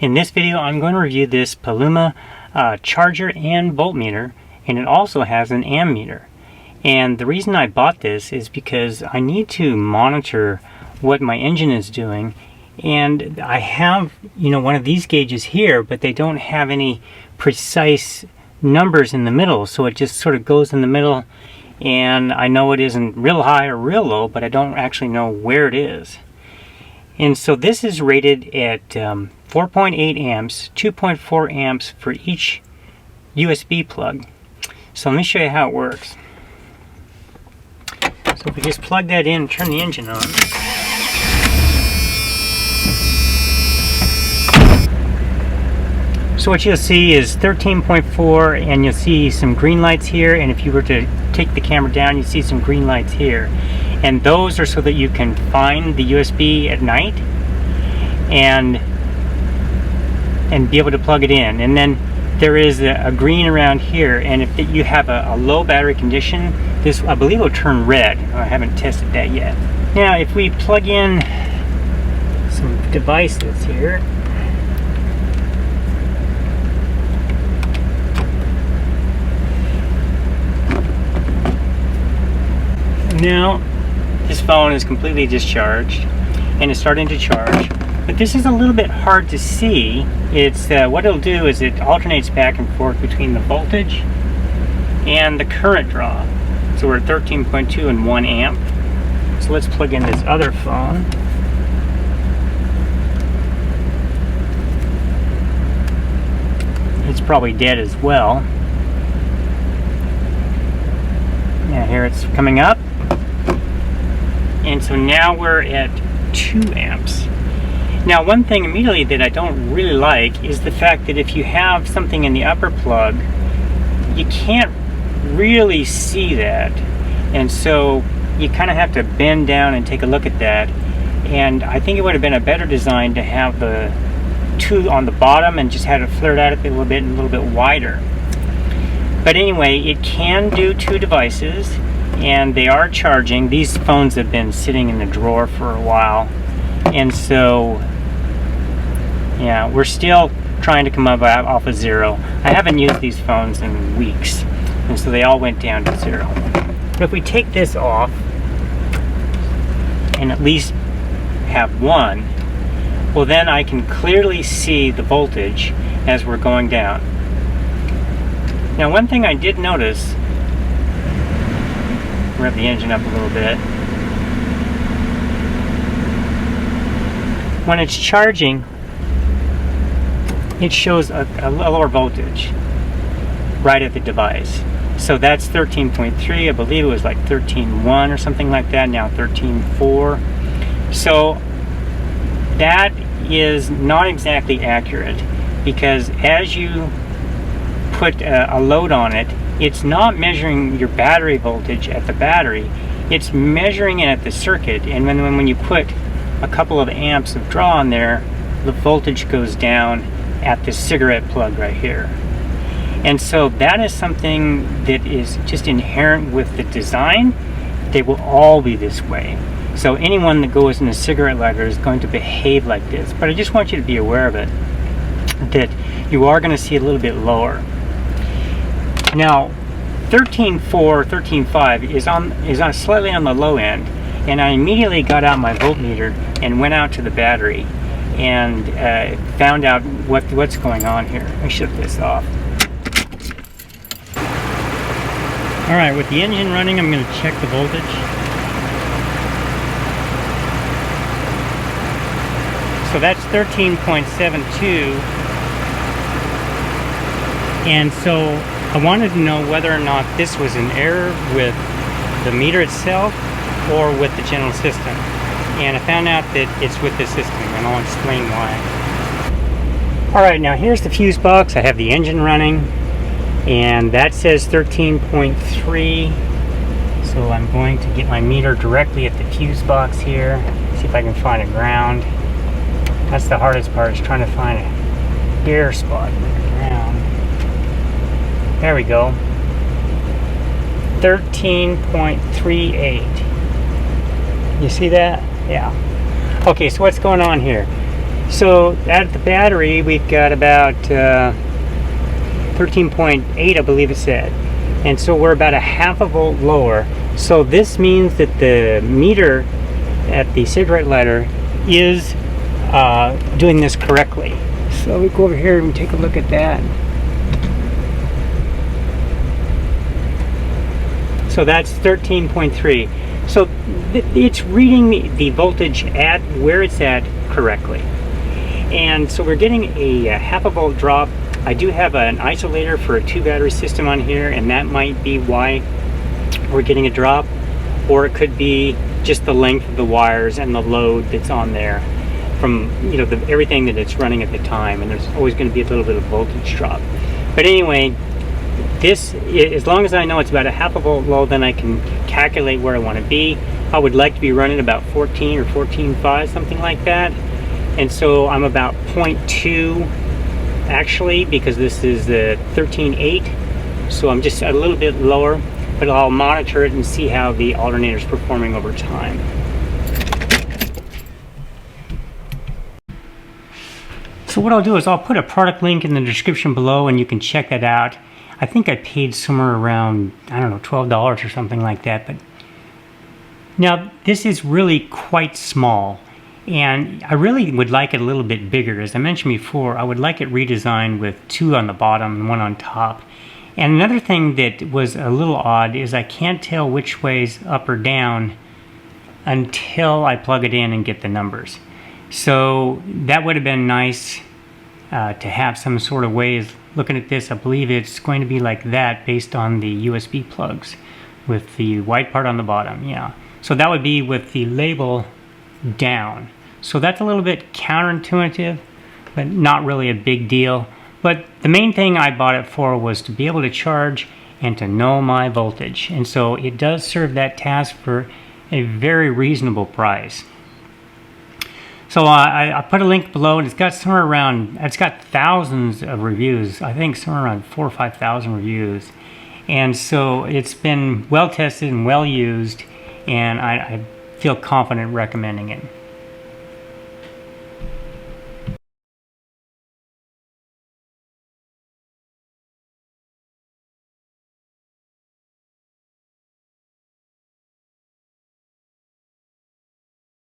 In this video, I'm going to review this Palumma charger and voltmeter, and it also has an ammeter. And the reason I bought this is because I need to monitor what my engine is doing. And I have, one of these gauges here, but they don't have any precise numbers in the middle, so it just sort of goes in the middle, and I know it isn't real high or real low, but I don't actually know where it is. And so this is rated at 4.8 amps, 2.4 amps for each USB plug. So let me show you how it works. So if we just plug that in and turn the engine on. So what you'll see is 13.4, and you'll see some green lights here, and if you were to take the camera down, you see some green lights here. And those are so that you can find the USB at night and be able to plug it in. And then there is a green around here, and if you have a low battery condition, this, I believe, will turn red. I haven't tested that yet. Now if we plug in some devices here, now this phone is completely discharged and it's starting to charge, but this is a little bit hard to see. It's what it'll do is it alternates back and forth between the voltage and the current draw. So we're at 13.2 and 1 amp. So let's plug in this other phone. It's probably dead as well. Yeah, here it's coming up. And so now we're at 2 amps. Now one thing immediately that I don't really like is the fact that if you have something in the upper plug, you can't really see that. And so you kind of have to bend down and take a look at that. And I think it would have been a better design to have the 2 on the bottom and just had it flared out a little bit and a little bit wider. But anyway, it can do 2 devices, and they are charging. These phones have been sitting in the drawer for a while, and so yeah, we're still trying to come up off of 0. I haven't used these phones in weeks, and so they all went down to 0. But if we take this off and at least have 1, well, then I can clearly see the voltage as we're going down. Now one thing I did notice, rev the engine up a little bit, when it's charging, it shows a lower voltage right at the device. So that's 13.3, I believe it was like 13.1 or something like that, now 13.4. So that is not exactly accurate, because as you put a load on it, it's not measuring your battery voltage at the battery, it's measuring it at the circuit. And when you put a couple of amps of draw on there, the voltage goes down at the cigarette plug right here. And so that is something that is just inherent with the design. They will all be this way. So anyone that goes in a cigarette lighter is going to behave like this. But I just want you to be aware of it, that you are going to see a little bit lower. Now 13.4, 13.5 is on slightly on the low end, and I immediately got out my voltmeter and went out to the battery and found out what's going on here. Let me shut this off. Alright, with the engine running, I'm going to check the voltage. So that's 13.72, and so I wanted to know whether or not this was an error with the meter itself or with the general system. And I found out that it's with the system, and I'll explain why. Alright, now here's the fuse box. I have the engine running, and that says 13.3. So I'm going to get my meter directly at the fuse box here, see if I can find a ground. That's the hardest part, is trying to find a bare spot in the ground. There we go. 13.38. You see that? Yeah. Okay, so what's going on here? So at the battery, we've got about 13.8, I believe it said. And so we're about a half a volt lower. So this means that the meter at the cigarette lighter is doing this correctly. So we go over here and take a look at that. So that's 13.3. So it's reading the voltage at where it's at correctly. And so we're getting a half a volt drop. I do have an isolator for a 2 battery system on here, and that might be why we're getting a drop. Or it could be just the length of the wires and the load that's on there from, you know, everything that it's running at the time, and there's always going to be a little bit of voltage drop. But anyway, this, as long as I know it's about a half a volt low, then I can calculate where I want to be. I would like to be running about 14 or 14.5, something like that. And so I'm about 0.2 actually, because this is the 13.8. So I'm just a little bit lower, but I'll monitor it and see how the alternator is performing over time. So what I'll do is I'll put a product link in the description below, and you can check that out. I think I paid somewhere around, I don't know, $12 or something like that. But now this is really quite small, and I really would like it a little bit bigger. As I mentioned before, I would like it redesigned with 2 on the bottom and 1 on top. And another thing that was a little odd is I can't tell which way's up or down until I plug it in and get the numbers. So that would have been nice to have some sort of ways. Looking at this, I believe it's going to be like that based on the USB plugs with the white part on the bottom. Yeah, so that would be with the label down. So that's a little bit counterintuitive, but not really a big deal. But the main thing I bought it for was to be able to charge and to know my voltage. And so it does serve that task for a very reasonable price. So I put a link below, and it's got somewhere around, it's got thousands of reviews. I think somewhere around 4,000 or 5,000 reviews. And so it's been well tested and well used, and I feel confident recommending it.